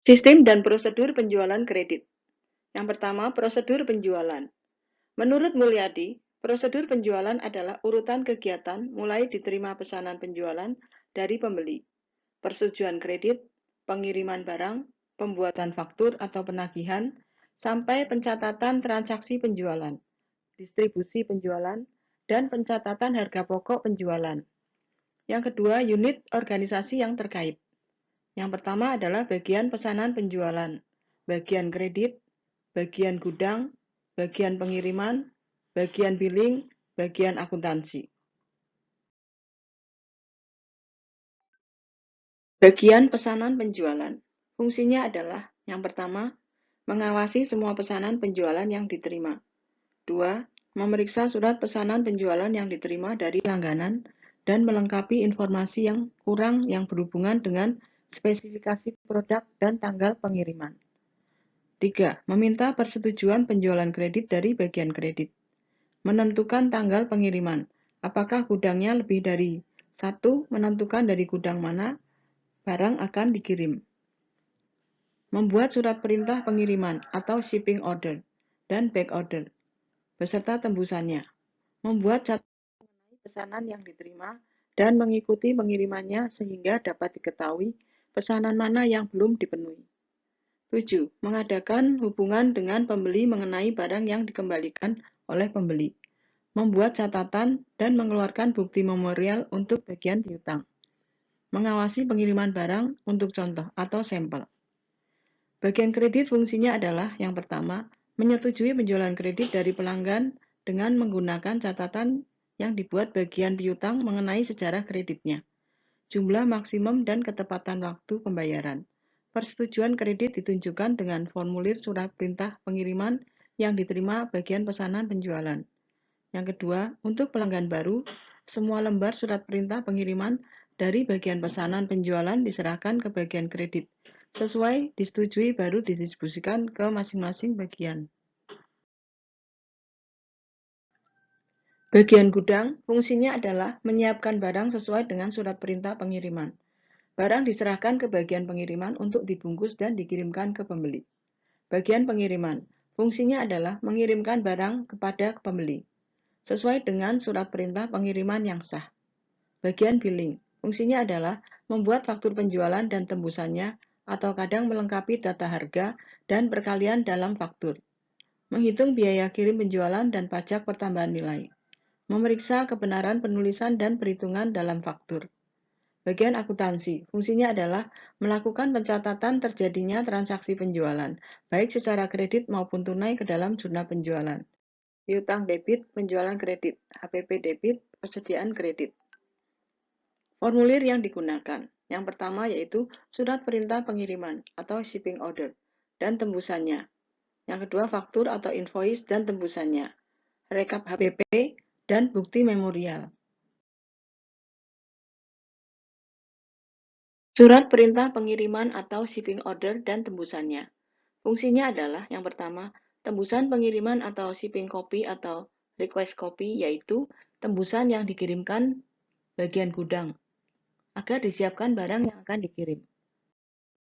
Sistem dan prosedur penjualan kredit. Yang pertama, prosedur penjualan. Menurut Mulyadi, prosedur penjualan adalah urutan kegiatan mulai diterima pesanan penjualan dari pembeli, persetujuan kredit, pengiriman barang, pembuatan faktur atau penagihan, sampai pencatatan transaksi penjualan, distribusi penjualan, dan pencatatan harga pokok penjualan. Yang kedua, unit organisasi yang terkait. Yang pertama adalah bagian pesanan penjualan, bagian kredit, bagian gudang, bagian pengiriman, bagian billing, bagian akuntansi. Bagian pesanan penjualan. Fungsinya adalah yang pertama, mengawasi semua pesanan penjualan yang diterima. Dua, memeriksa surat pesanan penjualan yang diterima dari langganan dan melengkapi informasi yang kurang yang berhubungan dengan spesifikasi produk dan tanggal pengiriman. 3. Meminta persetujuan penjualan kredit dari bagian kredit. Menentukan tanggal pengiriman. Apakah gudangnya lebih dari satu, menentukan dari gudang mana barang akan dikirim. Membuat surat perintah pengiriman atau shipping order dan back order beserta tembusannya. Membuat catatan mengenai pesanan yang diterima dan mengikuti pengirimannya sehingga dapat diketahui pesanan mana yang belum dipenuhi. 7. Mengadakan hubungan dengan pembeli mengenai barang yang dikembalikan oleh pembeli. Membuat catatan dan mengeluarkan bukti memorial untuk bagian piutang. Mengawasi pengiriman barang untuk contoh atau sampel. Bagian kredit fungsinya adalah yang pertama, menyetujui penjualan kredit dari pelanggan dengan menggunakan catatan yang dibuat bagian piutang mengenai sejarah kreditnya, jumlah maksimum dan ketepatan waktu pembayaran. Persetujuan kredit ditunjukkan dengan formulir surat perintah pengiriman yang diterima bagian pesanan penjualan. Yang kedua, untuk pelanggan baru, semua lembar surat perintah pengiriman dari bagian pesanan penjualan diserahkan ke bagian kredit. Sesuai disetujui baru didistribusikan ke masing-masing bagian. Bagian gudang, fungsinya adalah menyiapkan barang sesuai dengan surat perintah pengiriman. Barang diserahkan ke bagian pengiriman untuk dibungkus dan dikirimkan ke pembeli. Bagian pengiriman, fungsinya adalah mengirimkan barang kepada pembeli, sesuai dengan surat perintah pengiriman yang sah. Bagian billing, fungsinya adalah membuat faktur penjualan dan tembusannya atau kadang melengkapi data harga dan perkalian dalam faktur. Menghitung biaya kirim penjualan dan pajak pertambahan nilai. Memeriksa kebenaran penulisan dan perhitungan dalam faktur. Bagian akuntansi, fungsinya adalah melakukan pencatatan terjadinya transaksi penjualan, baik secara kredit maupun tunai ke dalam jurnal penjualan. Piutang debit, penjualan kredit, HPP debit, persediaan kredit. Formulir yang digunakan. Yang pertama yaitu surat perintah pengiriman atau shipping order dan tembusannya. Yang kedua faktur atau invoice dan tembusannya. Rekap HPP dan bukti memorial. Surat perintah pengiriman atau shipping order dan tembusannya. Fungsinya adalah yang pertama, tembusan pengiriman atau shipping copy atau request copy yaitu tembusan yang dikirimkan bagian gudang agar disiapkan barang yang akan dikirim.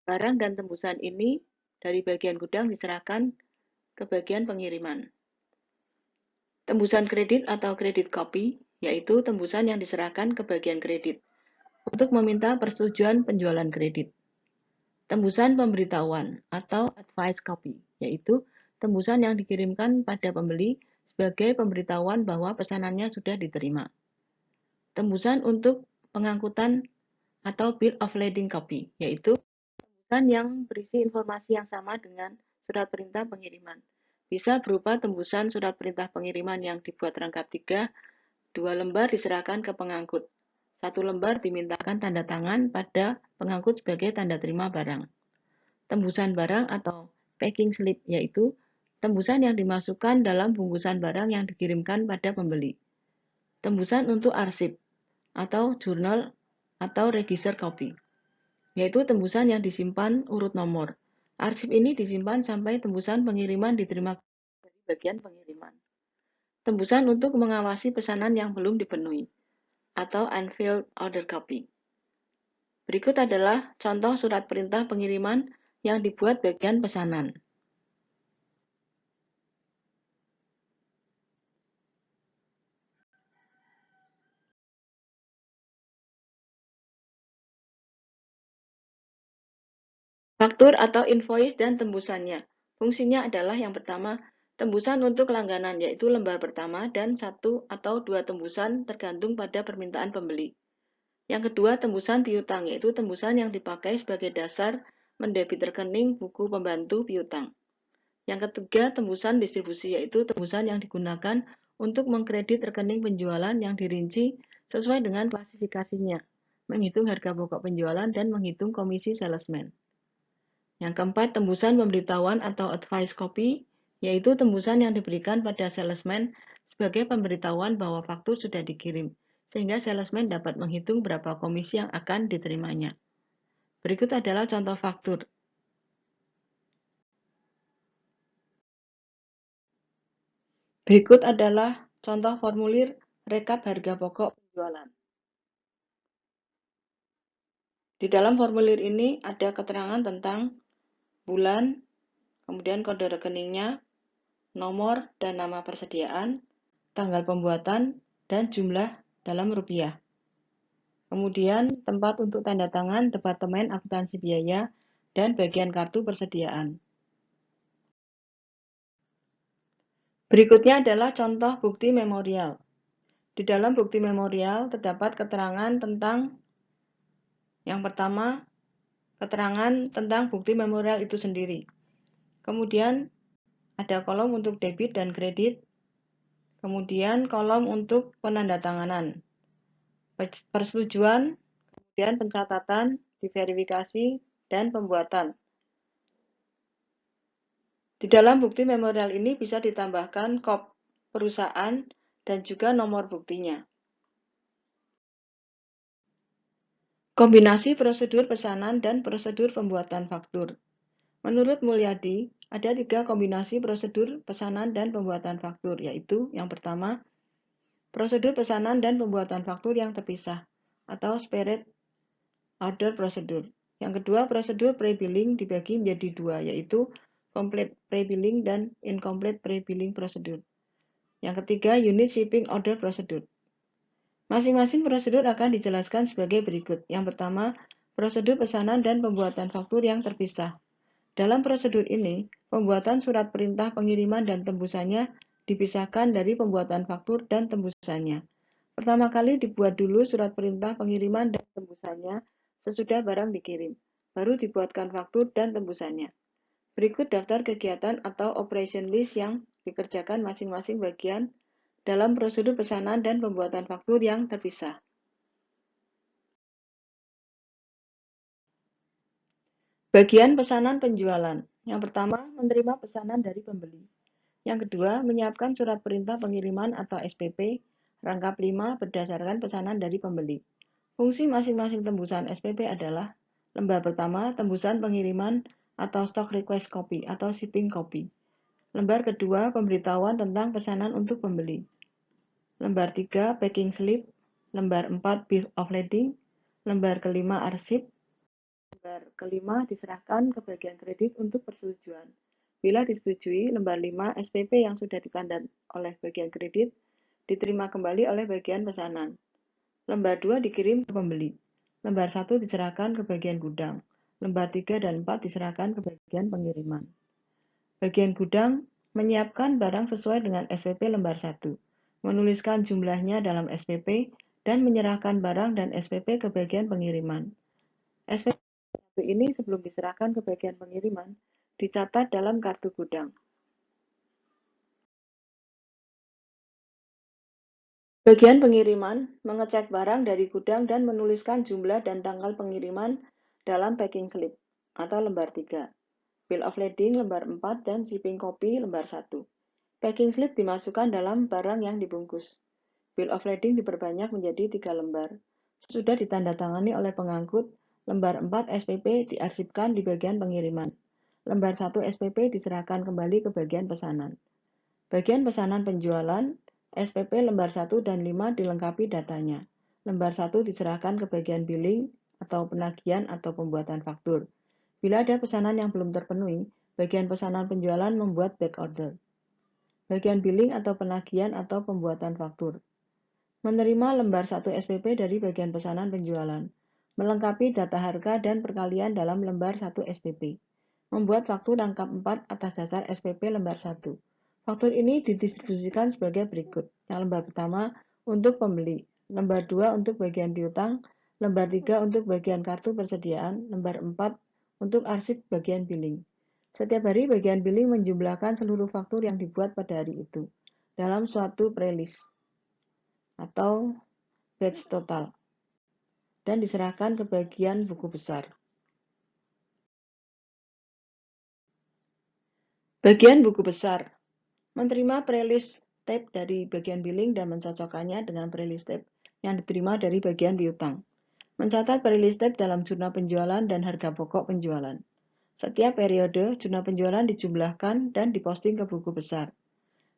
Barang dan tembusan ini dari bagian gudang diserahkan ke bagian pengiriman. Tembusan kredit atau kredit copy yaitu tembusan yang diserahkan ke bagian kredit untuk meminta persetujuan penjualan kredit. Tembusan pemberitahuan atau advice copy, yaitu tembusan yang dikirimkan pada pembeli sebagai pemberitahuan bahwa pesanannya sudah diterima. Tembusan untuk pengangkutan atau bill of lading copy, yaitu tembusan yang berisi informasi yang sama dengan surat perintah pengiriman. Bisa berupa tembusan surat perintah pengiriman yang dibuat rangkap 3, 2 lembar diserahkan ke pengangkut. 1 lembar dimintakan tanda tangan pada pengangkut sebagai tanda terima barang. Tembusan barang atau packing slip yaitu tembusan yang dimasukkan dalam bungkusan barang yang dikirimkan pada pembeli. Tembusan untuk arsip atau jurnal atau register copy yaitu tembusan yang disimpan urut nomor. Arsip ini disimpan sampai tembusan pengiriman diterima dari bagian pengiriman. Tembusan untuk mengawasi pesanan yang belum dipenuhi atau unfilled order copy. Berikut adalah contoh surat perintah pengiriman yang dibuat bagian pesanan. Faktur atau invoice dan tembusannya. Fungsinya adalah yang pertama, tembusan untuk langganan, yaitu lembar pertama dan 1 atau 2 tembusan tergantung pada permintaan pembeli. Yang kedua, tembusan piutang, yaitu tembusan yang dipakai sebagai dasar mendebit rekening buku pembantu piutang. Yang ketiga, tembusan distribusi, yaitu tembusan yang digunakan untuk mengkredit rekening penjualan yang dirinci sesuai dengan klasifikasinya, menghitung harga pokok penjualan dan menghitung komisi salesman. Yang keempat, tembusan pemberitahuan atau advice copy, yaitu tembusan yang diberikan pada salesman sebagai pemberitahuan bahwa faktur sudah dikirim, sehingga salesman dapat menghitung berapa komisi yang akan diterimanya. Berikut adalah contoh faktur. Berikut adalah contoh formulir rekap harga pokok penjualan. Di dalam formulir ini ada keterangan tentang bulan, kemudian kode rekeningnya, nomor dan nama persediaan, tanggal pembuatan, dan jumlah dalam rupiah. Kemudian tempat untuk tanda tangan, departemen akuntansi biaya, dan bagian kartu persediaan. Berikutnya adalah contoh bukti memorial. Di dalam bukti memorial terdapat keterangan tentang yang pertama, keterangan tentang bukti memorial itu sendiri. Kemudian ada kolom untuk debit dan kredit. Kemudian kolom untuk penandatanganan, persetujuan, kemudian pencatatan, diverifikasi, dan pembuatan. Di dalam bukti memorial ini bisa ditambahkan kop perusahaan dan juga nomor buktinya. Kombinasi prosedur pesanan dan prosedur pembuatan faktur. Menurut Mulyadi, ada 3 kombinasi prosedur pesanan dan pembuatan faktur, yaitu yang pertama, prosedur pesanan dan pembuatan faktur yang terpisah, atau separate order procedure. Yang kedua, prosedur pre-billing dibagi menjadi 2, yaitu complete pre-billing dan incomplete pre-billing procedure. Yang ketiga, unit shipping order procedure. Masing-masing prosedur akan dijelaskan sebagai berikut. Yang pertama, prosedur pesanan dan pembuatan faktur yang terpisah. Dalam prosedur ini, pembuatan surat perintah pengiriman dan tembusannya dipisahkan dari pembuatan faktur dan tembusannya. Pertama kali dibuat dulu surat perintah pengiriman dan tembusannya sesudah barang dikirim. Baru dibuatkan faktur dan tembusannya. Berikut daftar kegiatan atau operation list yang dikerjakan masing-masing bagian dalam prosedur pesanan dan pembuatan faktur yang terpisah. Bagian pesanan penjualan. Yang pertama, menerima pesanan dari pembeli. Yang kedua, menyiapkan surat perintah pengiriman atau SPP rangkap 5 berdasarkan pesanan dari pembeli. Fungsi masing-masing tembusan SPP adalah lembar pertama, tembusan pengiriman atau stock request copy atau shipping copy. Lembar kedua, pemberitahuan tentang pesanan untuk pembeli. Lembar 3, packing slip. Lembar 4, bill of lading. Lembar kelima, arsip. Lembar kelima diserahkan ke bagian kredit untuk persetujuan. Bila disetujui, lembar 5 SPP yang sudah ditanda oleh bagian kredit diterima kembali oleh bagian pesanan. Lembar 2 dikirim ke pembeli. Lembar 1 diserahkan ke bagian gudang. Lembar 3 dan 4 diserahkan ke bagian pengiriman. Bagian gudang menyiapkan barang sesuai dengan SPP lembar 1, menuliskan jumlahnya dalam SPP, dan menyerahkan barang dan SPP ke bagian pengiriman. SPP ini sebelum diserahkan ke bagian pengiriman, dicatat dalam kartu gudang. Bagian pengiriman mengecek barang dari gudang dan menuliskan jumlah dan tanggal pengiriman dalam packing slip atau lembar 3. Bill of lading lembar 4 dan shipping copy lembar 1. Packing slip dimasukkan dalam barang yang dibungkus. Bill of lading diperbanyak menjadi 3 lembar. Sesudah ditandatangani oleh pengangkut, lembar 4 SPP diarsipkan di bagian pengiriman. Lembar 1 SPP diserahkan kembali ke bagian pesanan. Bagian pesanan penjualan, SPP lembar 1 dan 5 dilengkapi datanya. Lembar 1 diserahkan ke bagian billing atau penagihan atau pembuatan faktur. Bila ada pesanan yang belum terpenuhi, bagian pesanan penjualan membuat back order. Bagian billing atau penagihan atau pembuatan faktur. Menerima lembar 1 SPP dari bagian pesanan penjualan. Melengkapi data harga dan perkalian dalam lembar 1 SPP. Membuat faktur rangkap 4 atas dasar SPP lembar 1. Faktur ini didistribusikan sebagai berikut. Yang lembar pertama untuk pembeli, lembar 2 untuk bagian piutang, lembar 3 untuk bagian kartu persediaan, lembar 4 untuk arsip bagian billing. Setiap hari bagian billing menjumlahkan seluruh faktur yang dibuat pada hari itu dalam suatu prelist atau batch total dan diserahkan ke bagian buku besar. Bagian buku besar menerima prelist tab dari bagian billing dan mencocokkannya dengan prelist tab yang diterima dari bagian piutang. Mencatat prelist tab dalam jurnal penjualan dan harga pokok penjualan. Setiap periode, jurnal penjualan dijumlahkan dan diposting ke buku besar.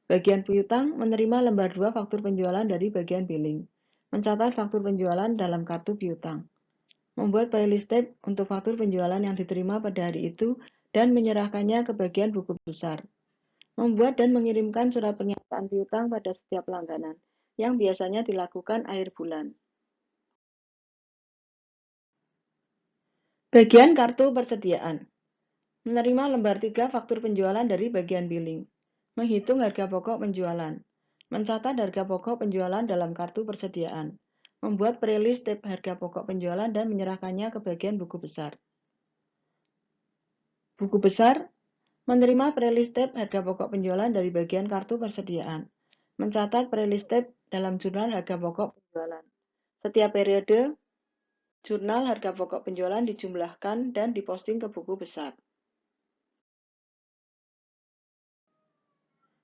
Bagian piutang menerima lembar 2 faktur penjualan dari bagian billing. Mencatat faktur penjualan dalam kartu piutang. Membuat prelist tab untuk faktur penjualan yang diterima pada hari itu dan menyerahkannya ke bagian buku besar. Membuat dan mengirimkan surat pernyataan piutang pada setiap langganan, yang biasanya dilakukan akhir bulan. Bagian kartu persediaan. Menerima lembar 3 faktur penjualan dari bagian billing. Menghitung harga pokok penjualan. Mencatat harga pokok penjualan dalam kartu persediaan. Membuat prelist tab harga pokok penjualan dan menyerahkannya ke bagian buku besar. Buku besar menerima prelist tab harga pokok penjualan dari bagian kartu persediaan. Mencatat prelist tab dalam jurnal harga pokok penjualan. Setiap periode, jurnal harga pokok penjualan dijumlahkan dan diposting ke buku besar.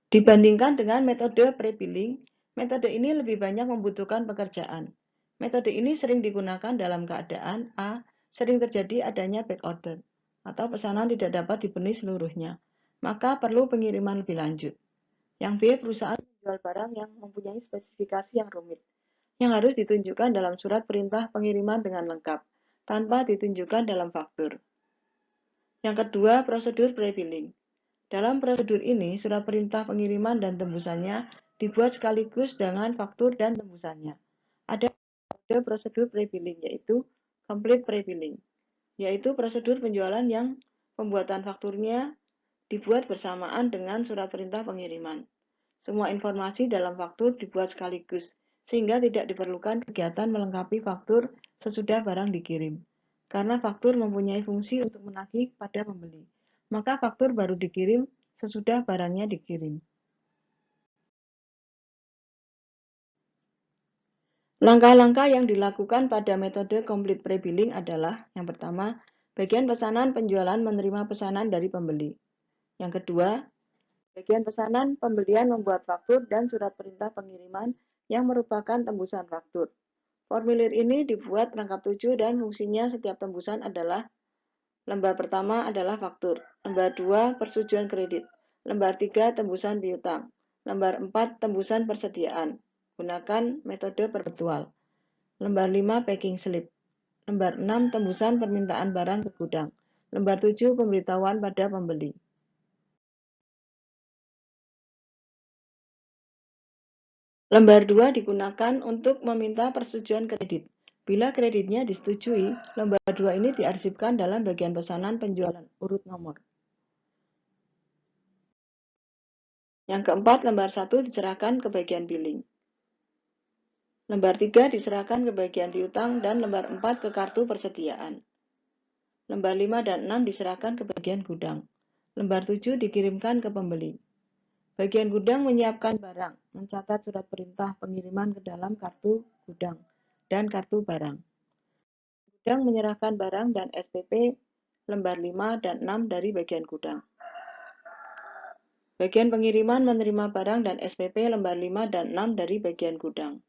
Dibandingkan dengan metode pre-billing, metode ini lebih banyak membutuhkan pekerjaan. Metode ini sering digunakan dalam keadaan A. Sering terjadi adanya back order, atau pesanan tidak dapat dipenuhi seluruhnya, maka perlu pengiriman lebih lanjut. Yang B. Perusahaan menjual barang yang mempunyai spesifikasi yang rumit, yang harus ditunjukkan dalam surat perintah pengiriman dengan lengkap, tanpa ditunjukkan dalam faktur. Yang kedua, prosedur pre-billing. Dalam prosedur ini, surat perintah pengiriman dan tembusannya dibuat sekaligus dengan faktur dan tembusannya. Ada prosedur pre-billing, yaitu complete pre-billing, yaitu prosedur penjualan yang pembuatan fakturnya dibuat bersamaan dengan surat perintah pengiriman. Semua informasi dalam faktur dibuat sekaligus, sehingga tidak diperlukan kegiatan melengkapi faktur sesudah barang dikirim. Karena faktur mempunyai fungsi untuk menagih pada pembeli, maka faktur baru dikirim sesudah barangnya dikirim. Langkah-langkah yang dilakukan pada metode complete pre-billing adalah: yang pertama, bagian pesanan penjualan menerima pesanan dari pembeli. Yang kedua, bagian pesanan pembelian membuat faktur dan surat perintah pengiriman yang merupakan tembusan faktur. Formulir ini dibuat rangkap 7 dan fungsinya setiap tembusan adalah: lembar pertama adalah faktur, lembar 2 persetujuan kredit, lembar 3 tembusan piutang, lembar 4 tembusan persediaan. Gunakan metode perpetual. Lembar 5 packing slip. Lembar 6 tembusan permintaan barang ke gudang. Lembar 7 pemberitahuan pada pembeli. Lembar 2 digunakan untuk meminta persetujuan kredit. Bila kreditnya disetujui, lembar 2 ini diarsipkan dalam bagian pesanan penjualan urut nomor. Yang keempat, lembar 1 diserahkan ke bagian billing. Lembar 3 diserahkan ke bagian piutang dan lembar 4 ke kartu persediaan. Lembar 5 dan 6 diserahkan ke bagian gudang. Lembar 7 dikirimkan ke pembeli. Bagian gudang menyiapkan barang, mencatat surat perintah pengiriman ke dalam kartu gudang dan kartu barang. Gudang menyerahkan barang dan SPP lembar 5 dan 6 dari bagian gudang. Bagian pengiriman menerima barang dan SPP lembar 5 dan 6 dari bagian gudang.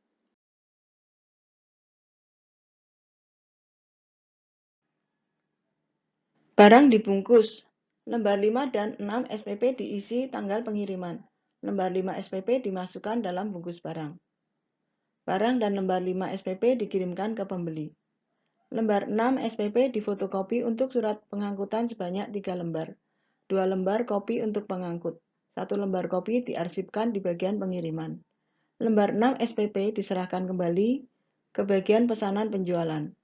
Barang dibungkus. Lembar 5 dan 6 SPP diisi tanggal pengiriman. Lembar 5 SPP dimasukkan dalam bungkus barang. Barang dan lembar 5 SPP dikirimkan ke pembeli. Lembar 6 SPP difotokopi untuk surat pengangkutan sebanyak 3 lembar. 2 lembar kopi untuk pengangkut. 1 lembar kopi diarsipkan di bagian pengiriman. Lembar 6 SPP diserahkan kembali ke bagian pesanan penjualan.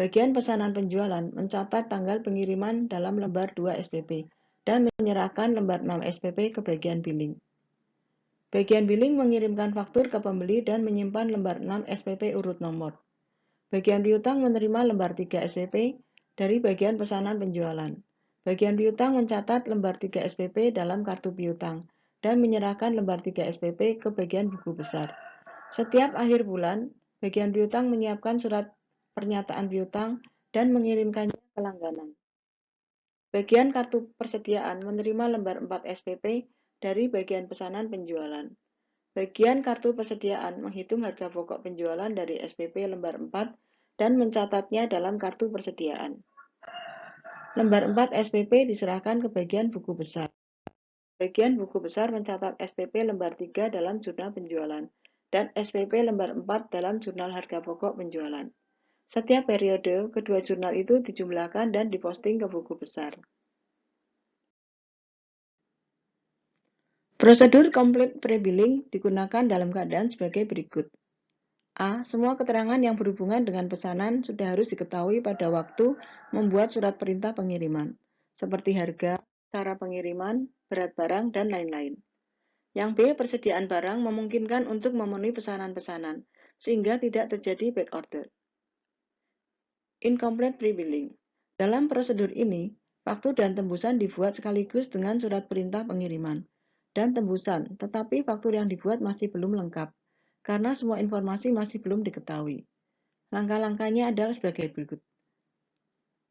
Bagian pesanan penjualan mencatat tanggal pengiriman dalam lembar 2 SPP dan menyerahkan lembar 6 SPP ke bagian billing. Bagian billing mengirimkan faktur ke pembeli dan menyimpan lembar 6 SPP urut nomor. Bagian piutang menerima lembar 3 SPP dari bagian pesanan penjualan. Bagian piutang mencatat lembar 3 SPP dalam kartu piutang dan menyerahkan lembar 3 SPP ke bagian buku besar. Setiap akhir bulan, bagian piutang menyiapkan surat pernyataan piutang dan mengirimkannya ke langganan. Bagian kartu persediaan menerima lembar 4 SPP dari bagian pesanan penjualan. Bagian kartu persediaan menghitung harga pokok penjualan dari SPP lembar 4 dan mencatatnya dalam kartu persediaan. Lembar 4 SPP diserahkan ke bagian buku besar. Bagian buku besar mencatat SPP lembar 3 dalam jurnal penjualan dan SPP lembar 4 dalam jurnal harga pokok penjualan. Setiap periode, kedua jurnal itu dijumlahkan dan diposting ke buku besar. Prosedur complete pre-billing digunakan dalam keadaan sebagai berikut. A. Semua keterangan yang berhubungan dengan pesanan sudah harus diketahui pada waktu membuat surat perintah pengiriman, seperti harga, cara pengiriman, berat barang, dan lain-lain. Yang B. Persediaan barang memungkinkan untuk memenuhi pesanan-pesanan, sehingga tidak terjadi back order. Incomplete pre-billing. Dalam prosedur ini, faktur dan tembusan dibuat sekaligus dengan surat perintah pengiriman dan tembusan, tetapi faktur yang dibuat masih belum lengkap, karena semua informasi masih belum diketahui. Langkah-langkahnya adalah sebagai berikut.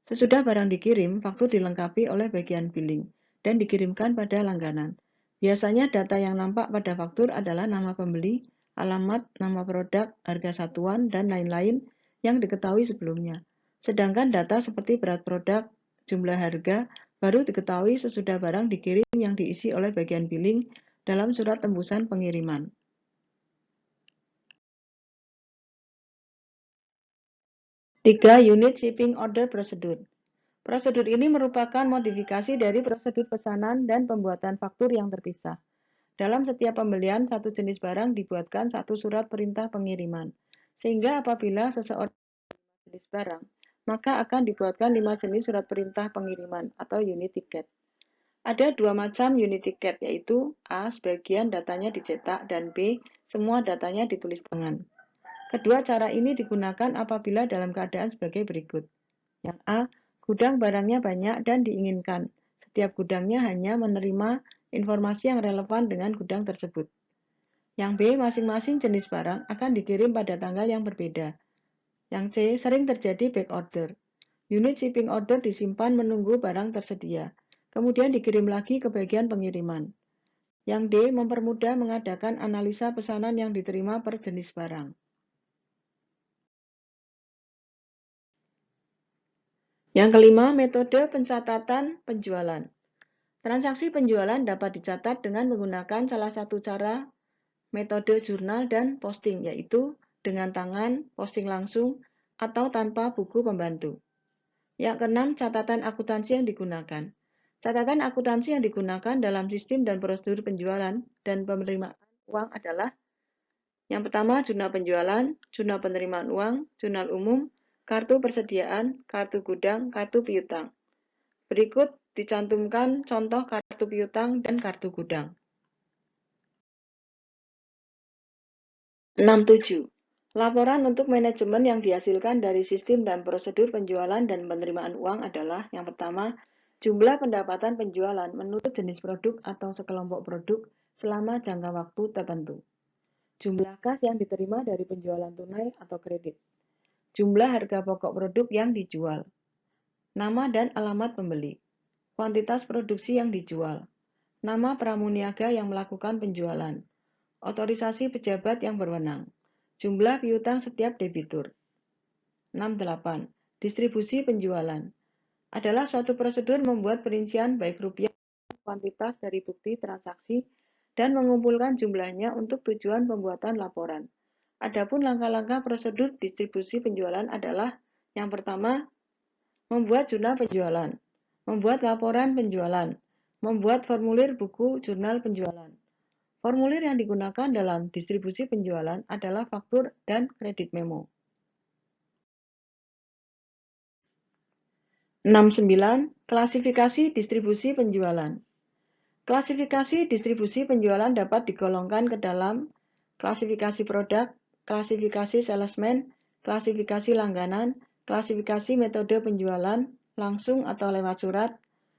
Sesudah barang dikirim, faktur dilengkapi oleh bagian billing dan dikirimkan pada langganan. Biasanya data yang nampak pada faktur adalah nama pembeli, alamat, nama produk, harga satuan, dan lain-lain yang diketahui sebelumnya. Sedangkan data seperti berat produk, jumlah harga, baru diketahui sesudah barang dikirim yang diisi oleh bagian billing dalam surat tembusan pengiriman. 3. Unit Shipping Order Procedure. Prosedur ini merupakan modifikasi dari prosedur pesanan dan pembuatan faktur yang terpisah. Dalam setiap pembelian satu jenis barang dibuatkan satu surat perintah pengiriman, sehingga apabila seseorang jenis barang, maka akan dibuatkan 5 jenis surat perintah pengiriman atau unit tiket. Ada 2 macam unit tiket, yaitu A. Sebagian datanya dicetak dan B. Semua datanya ditulis tangan. Kedua cara ini digunakan apabila dalam keadaan sebagai berikut. Yang A. Gudang barangnya banyak dan diinginkan. Setiap gudangnya hanya menerima informasi yang relevan dengan gudang tersebut. Yang B. Masing-masing jenis barang akan dikirim pada tanggal yang berbeda. Yang C. Sering terjadi back order. Unit shipping order disimpan menunggu barang tersedia, kemudian dikirim lagi ke bagian pengiriman. Yang D. Mempermudah mengadakan analisa pesanan yang diterima per jenis barang. Yang kelima, metode pencatatan penjualan. Transaksi penjualan dapat dicatat dengan menggunakan salah satu cara metode jurnal dan posting, yaitu dengan tangan, posting langsung, atau tanpa buku pembantu. Yang keenam, catatan akuntansi yang digunakan. Catatan akuntansi yang digunakan dalam sistem dan prosedur penjualan dan penerimaan uang adalah yang pertama, jurnal penjualan, jurnal penerimaan uang, jurnal umum, kartu persediaan, kartu gudang, kartu piutang. Berikut dicantumkan contoh kartu piutang dan kartu gudang. 67. Laporan untuk manajemen yang dihasilkan dari sistem dan prosedur penjualan dan penerimaan uang adalah yang pertama, jumlah pendapatan penjualan menurut jenis produk atau sekelompok produk selama jangka waktu tertentu. Jumlah kas yang diterima dari penjualan tunai atau kredit. Jumlah harga pokok produk yang dijual. Nama dan alamat pembeli. Kuantitas produksi yang dijual. Nama pramuniaga yang melakukan penjualan. Otorisasi pejabat yang berwenang. Jumlah piutang setiap debitur. 68. Distribusi penjualan. Adalah suatu prosedur membuat perincian baik rupiah kuantitas dari bukti transaksi dan mengumpulkan jumlahnya untuk tujuan pembuatan laporan. Adapun langkah-langkah prosedur distribusi penjualan adalah Yang pertama, membuat jurnal penjualan, membuat laporan penjualan, membuat formulir buku jurnal penjualan. Formulir yang digunakan dalam distribusi penjualan adalah faktur dan kredit memo. 69. Klasifikasi distribusi penjualan. Klasifikasi distribusi penjualan dapat digolongkan ke dalam klasifikasi produk, klasifikasi salesman, klasifikasi langganan, klasifikasi metode penjualan, langsung atau lewat surat,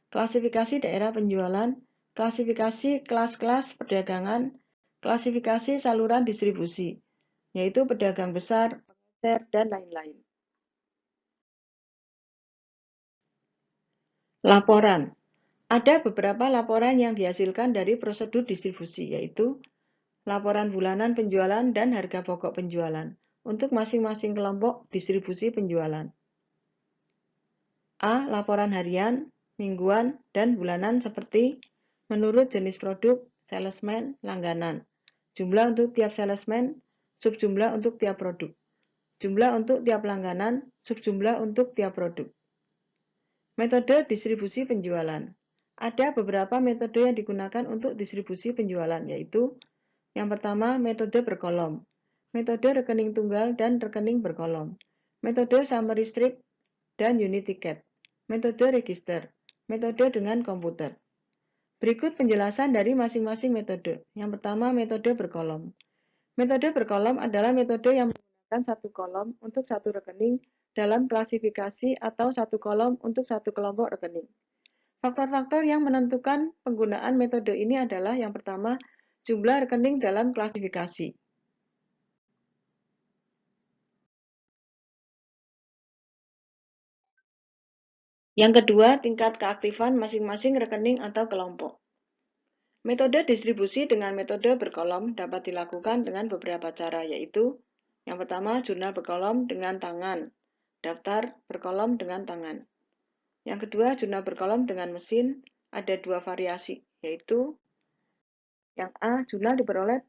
klasifikasi daerah penjualan, klasifikasi kelas-kelas perdagangan, klasifikasi saluran distribusi, yaitu pedagang besar, pengecer, dan lain-lain. Laporan. Ada beberapa laporan yang dihasilkan dari prosedur distribusi, yaitu laporan bulanan penjualan dan harga pokok penjualan untuk masing-masing kelompok distribusi penjualan. A. Laporan harian, mingguan, dan bulanan seperti menurut jenis produk, salesman, langganan, jumlah untuk tiap salesman, subjumlah untuk tiap produk, jumlah untuk tiap langganan, subjumlah untuk tiap produk. Metode distribusi penjualan. Ada beberapa metode yang digunakan untuk distribusi penjualan, yaitu yang pertama, metode berkolom, metode rekening tunggal dan rekening berkolom, metode summary strip dan unit tiket, metode register, metode dengan komputer. Berikut penjelasan dari masing-masing metode. Yang pertama, metode berkolom. Metode berkolom adalah metode yang menggunakan satu kolom untuk satu rekening dalam klasifikasi atau satu kolom untuk satu kelompok rekening. Faktor-faktor yang menentukan penggunaan metode ini adalah yang pertama, jumlah rekening dalam klasifikasi. Yang kedua, tingkat keaktifan masing-masing rekening atau kelompok. Metode distribusi dengan metode berkolom dapat dilakukan dengan beberapa cara, yaitu yang pertama, jurnal berkolom dengan tangan, daftar berkolom dengan tangan. Yang kedua, jurnal berkolom dengan mesin. Ada dua variasi, yaitu yang A, jurnal diperoleh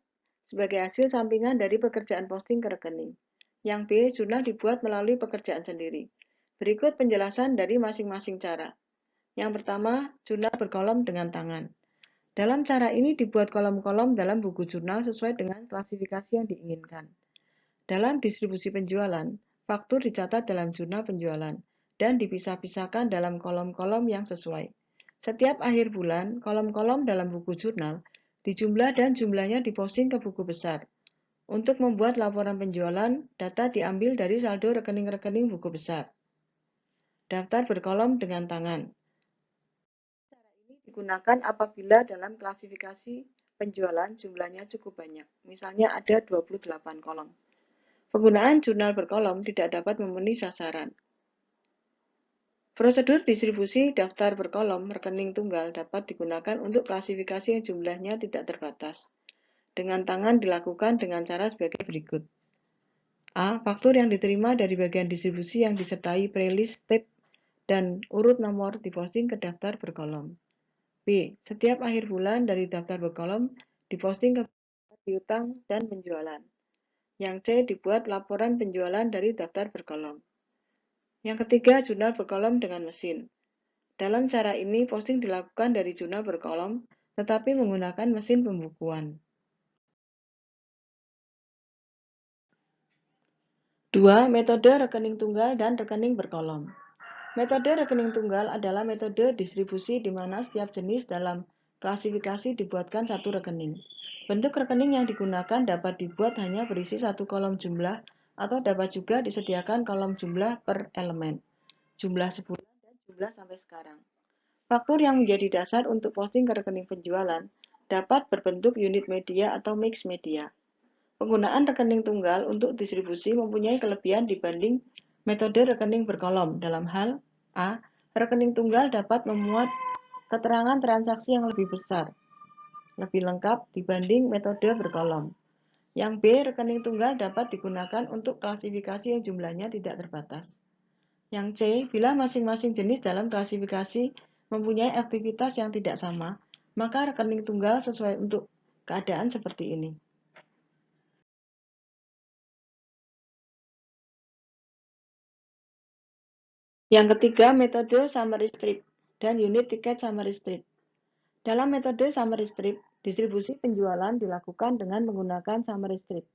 sebagai hasil sampingan dari pekerjaan posting ke rekening. Yang B, jurnal dibuat melalui pekerjaan sendiri. Berikut penjelasan dari masing-masing cara. Yang pertama, jurnal berkolom dengan tangan. Dalam cara ini dibuat kolom-kolom dalam buku jurnal sesuai dengan klasifikasi yang diinginkan. Dalam distribusi penjualan, faktur dicatat dalam jurnal penjualan dan dipisah-pisahkan dalam kolom-kolom yang sesuai. Setiap akhir bulan, kolom-kolom dalam buku jurnal dijumlah dan jumlahnya diposting ke buku besar. Untuk membuat laporan penjualan, data diambil dari saldo rekening-rekening buku besar. Daftar berkolom dengan tangan. Cara ini digunakan apabila dalam klasifikasi penjualan jumlahnya cukup banyak. Misalnya ada 28 kolom. Penggunaan jurnal berkolom tidak dapat memenuhi sasaran. Prosedur distribusi daftar berkolom rekening tunggal dapat digunakan untuk klasifikasi yang jumlahnya tidak terbatas. Dengan tangan dilakukan dengan cara sebagai berikut. A. Faktur yang diterima dari bagian distribusi yang disertai prelist, tip, dan urut nomor diposting ke daftar berkolom. B. Setiap akhir bulan dari daftar berkolom diposting ke piutang dan penjualan. Yang C. Dibuat laporan penjualan dari daftar berkolom. Yang ketiga, jurnal berkolom dengan mesin. Dalam cara ini, posting dilakukan dari jurnal berkolom, tetapi menggunakan mesin pembukuan. 2. Metode rekening tunggal dan rekening berkolom. Metode rekening tunggal adalah metode distribusi di mana setiap jenis dalam klasifikasi dibuatkan satu rekening. Bentuk rekening yang digunakan dapat dibuat hanya berisi satu kolom jumlah atau dapat juga disediakan kolom jumlah per elemen, jumlah sebulan dan jumlah sampai sekarang. Faktur yang menjadi dasar untuk posting ke rekening penjualan dapat berbentuk unit media atau mix media. Penggunaan rekening tunggal untuk distribusi mempunyai kelebihan dibanding metode rekening berkolom dalam hal A. Rekening tunggal dapat memuat keterangan transaksi yang lebih besar, lebih lengkap dibanding metode berkolom. Yang B. Rekening tunggal dapat digunakan untuk klasifikasi yang jumlahnya tidak terbatas. Yang C. Bila masing-masing jenis dalam klasifikasi mempunyai aktivitas yang tidak sama, maka rekening tunggal sesuai untuk keadaan seperti ini. Yang ketiga, metode summary strip dan unit tiket summary strip. Dalam metode summary strip, distribusi penjualan dilakukan dengan menggunakan summary strip.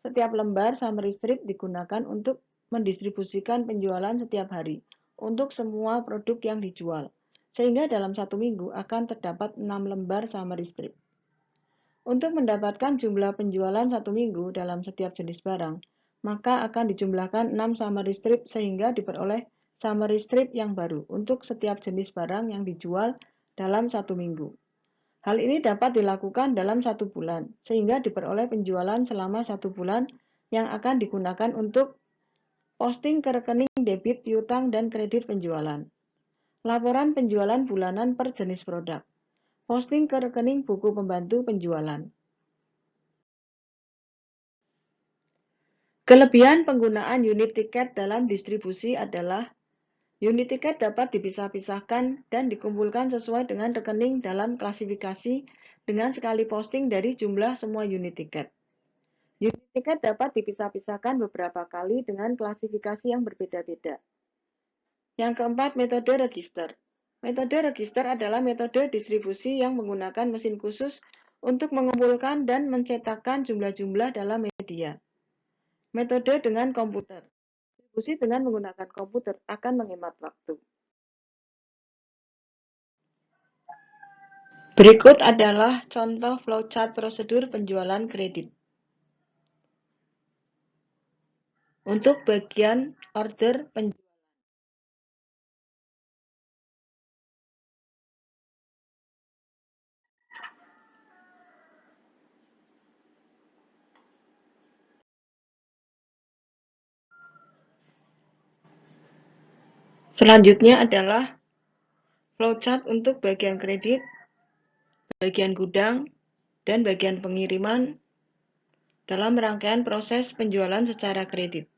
Setiap lembar summary strip digunakan untuk mendistribusikan penjualan setiap hari untuk semua produk yang dijual, sehingga dalam satu minggu akan terdapat 6 lembar summary strip. Untuk mendapatkan jumlah penjualan satu minggu dalam setiap jenis barang, maka akan dijumlahkan 6 summary strip sehingga diperoleh summary strip yang baru untuk setiap jenis barang yang dijual dalam satu minggu. Hal ini dapat dilakukan dalam satu bulan, sehingga diperoleh penjualan selama satu bulan yang akan digunakan untuk posting ke rekening debit, piutang, dan kredit penjualan. Laporan penjualan bulanan per jenis produk. Posting ke rekening buku pembantu penjualan. Kelebihan penggunaan unit tiket dalam distribusi adalah unit tiket dapat dipisah-pisahkan dan dikumpulkan sesuai dengan rekening dalam klasifikasi dengan sekali posting dari jumlah semua unit tiket. Unit tiket dapat dipisah-pisahkan beberapa kali dengan klasifikasi yang berbeda-beda. Yang keempat, metode register. Metode register adalah metode distribusi yang menggunakan mesin khusus untuk mengumpulkan dan mencetakkan jumlah-jumlah dalam media. Metode dengan komputer. Distribusi dengan menggunakan komputer akan menghemat waktu. Berikut adalah contoh flowchart prosedur penjualan kredit. Untuk bagian order penjualan. Selanjutnya adalah flowchart untuk bagian kredit, bagian gudang, dan bagian pengiriman dalam rangkaian proses penjualan secara kredit.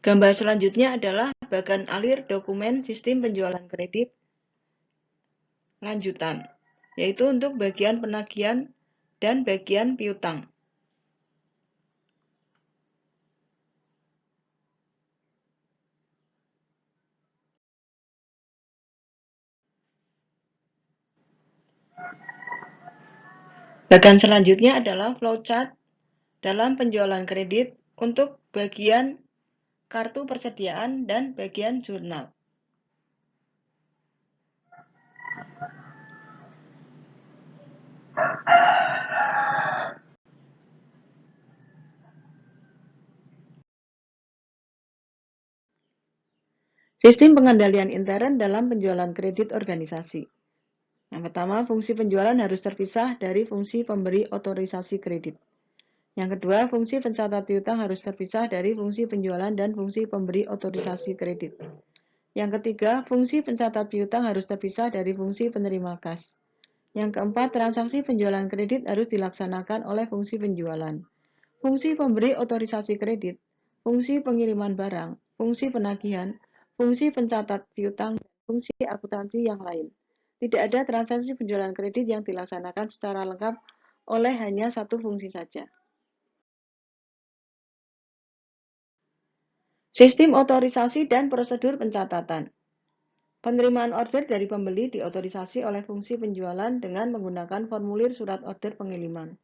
Gambar selanjutnya adalah bagan alir dokumen sistem penjualan kredit lanjutan, yaitu untuk bagian penagihan dan bagian piutang. Bagan selanjutnya adalah flowchart dalam penjualan kredit untuk bagian kartu persediaan dan bagian jurnal. Sistem pengendalian intern dalam penjualan kredit organisasi. Yang pertama, fungsi penjualan harus terpisah dari fungsi pemberi otorisasi kredit. Yang kedua, fungsi pencatat piutang harus terpisah dari fungsi penjualan dan fungsi pemberi otorisasi kredit. Yang ketiga, fungsi pencatat piutang harus terpisah dari fungsi penerima kas. Yang keempat, transaksi penjualan kredit harus dilaksanakan oleh fungsi penjualan. Fungsi pemberi otorisasi kredit, fungsi pengiriman barang, fungsi penagihan, fungsi pencatat piutang, dan fungsi akuntansi yang lain. Tidak ada transaksi penjualan kredit yang dilaksanakan secara lengkap oleh hanya satu fungsi saja. Sistem otorisasi dan prosedur pencatatan. Penerimaan order dari pembeli diotorisasi oleh fungsi penjualan dengan menggunakan formulir surat order pengiriman.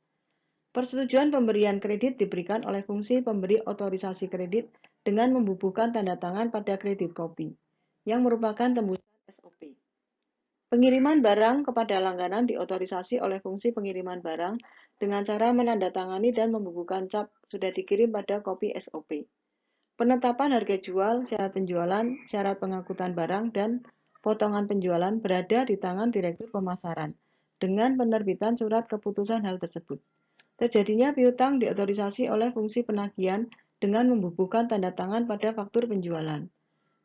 Persetujuan pemberian kredit diberikan oleh fungsi pemberi otorisasi kredit dengan membubuhkan tanda tangan pada kredit copy, yang merupakan tembusan SOP. Pengiriman barang kepada langganan diotorisasi oleh fungsi pengiriman barang dengan cara menandatangani dan membubuhkan cap sudah dikirim pada copy SOP. Penetapan harga jual, syarat penjualan, syarat pengangkutan barang, dan potongan penjualan berada di tangan Direktur Pemasaran dengan penerbitan surat keputusan hal tersebut. Terjadinya piutang diotorisasi oleh fungsi penagihan dengan membubuhkan tanda tangan pada faktur penjualan.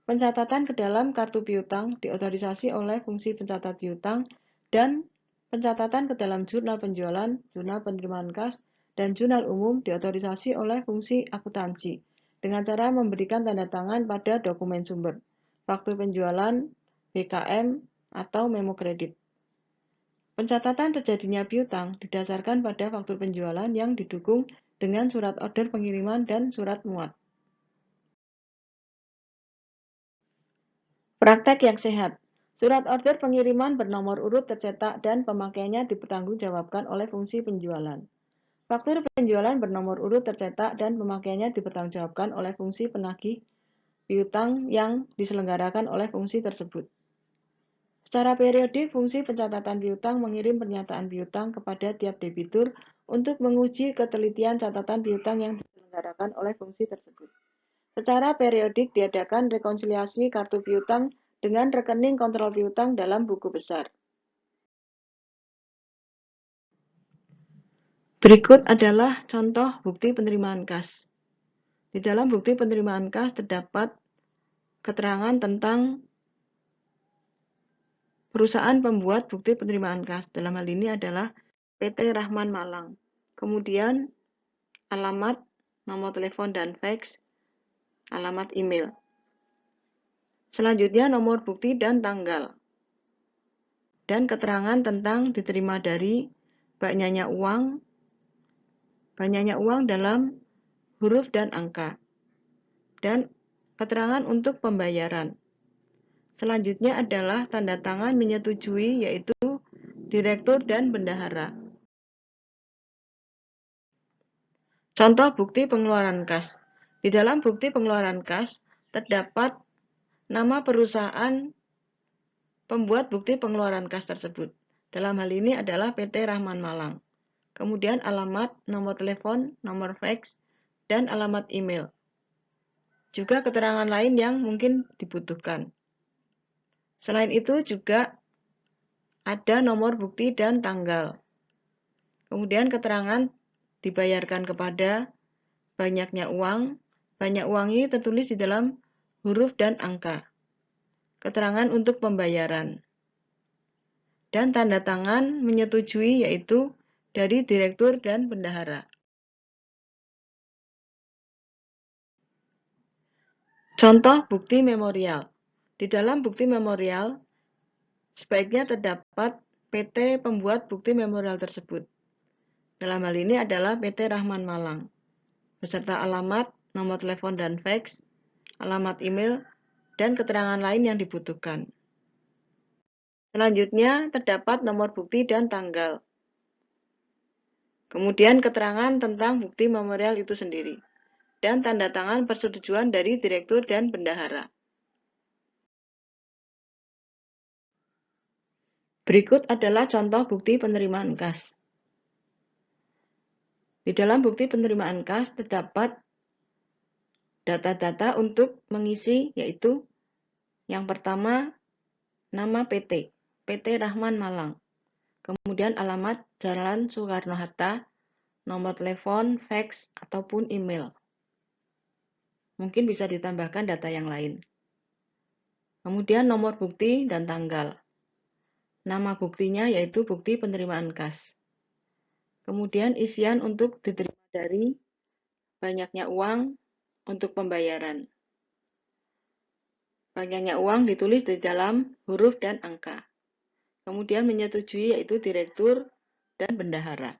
Pencatatan ke dalam kartu piutang diotorisasi oleh fungsi pencatat piutang dan pencatatan ke dalam jurnal penjualan, jurnal penerimaan kas, dan jurnal umum diotorisasi oleh fungsi akuntansi dengan cara memberikan tanda tangan pada dokumen sumber, faktur penjualan, BKM, atau memo kredit. Pencatatan terjadinya piutang didasarkan pada faktur penjualan yang didukung dengan surat order pengiriman dan surat muat. Praktek yang sehat. Surat order pengiriman bernomor urut tercetak dan pemakaiannya dipertanggungjawabkan oleh fungsi penjualan. Faktur penjualan bernomor urut tercetak dan pemakaiannya dipertanggungjawabkan oleh fungsi penagih piutang yang diselenggarakan oleh fungsi tersebut. Secara periodik, fungsi pencatatan piutang mengirim pernyataan piutang kepada tiap debitur untuk menguji ketelitian catatan piutang yang diselenggarakan oleh fungsi tersebut. Secara periodik diadakan rekonsiliasi kartu piutang dengan rekening kontrol piutang dalam buku besar. Berikut adalah contoh bukti penerimaan kas. Di dalam bukti penerimaan kas terdapat keterangan tentang perusahaan pembuat bukti penerimaan kas. Dalam hal ini adalah PT Rahman Malang. Kemudian alamat, nomor telepon dan fax, alamat email. Selanjutnya nomor bukti dan tanggal. Dan keterangan tentang diterima dari banyaknya uang dalam huruf dan angka. Dan keterangan untuk pembayaran. Selanjutnya adalah tanda tangan menyetujui, yaitu direktur dan bendahara. Contoh bukti pengeluaran kas. Di dalam bukti pengeluaran kas terdapat nama perusahaan pembuat bukti pengeluaran kas tersebut. Dalam hal ini adalah PT Rahman Malang. Kemudian alamat, nomor telepon, nomor fax, dan alamat email. Juga keterangan lain yang mungkin dibutuhkan. Selain itu juga ada nomor bukti dan tanggal. Kemudian keterangan dibayarkan kepada banyaknya uang. Banyak uang ini tertulis di dalam huruf dan angka. Keterangan untuk pembayaran. Dan tanda tangan menyetujui, yaitu dari direktur dan bendahara. Contoh bukti memorial. Di dalam bukti memorial, sebaiknya terdapat PT pembuat bukti memorial tersebut. Dalam hal ini adalah PT Rahman Malang, beserta alamat, nomor telepon dan fax, alamat email, dan keterangan lain yang dibutuhkan. Selanjutnya, terdapat nomor bukti dan tanggal. Kemudian keterangan tentang bukti memorial itu sendiri. Dan tanda tangan persetujuan dari direktur dan bendahara. Berikut adalah contoh bukti penerimaan kas. Di dalam bukti penerimaan kas terdapat data-data untuk mengisi, yaitu yang pertama, nama PT, PT Rahman Malang. Kemudian alamat Jalan Soekarno-Hatta, nomor telepon, fax, ataupun email. Mungkin bisa ditambahkan data yang lain. Kemudian nomor bukti dan tanggal. Nama buktinya yaitu bukti penerimaan kas. Kemudian isian untuk diterima dari banyaknya uang untuk pembayaran. Banyaknya uang ditulis di dalam huruf dan angka. Kemudian menyetujui, yaitu direktur dan bendahara.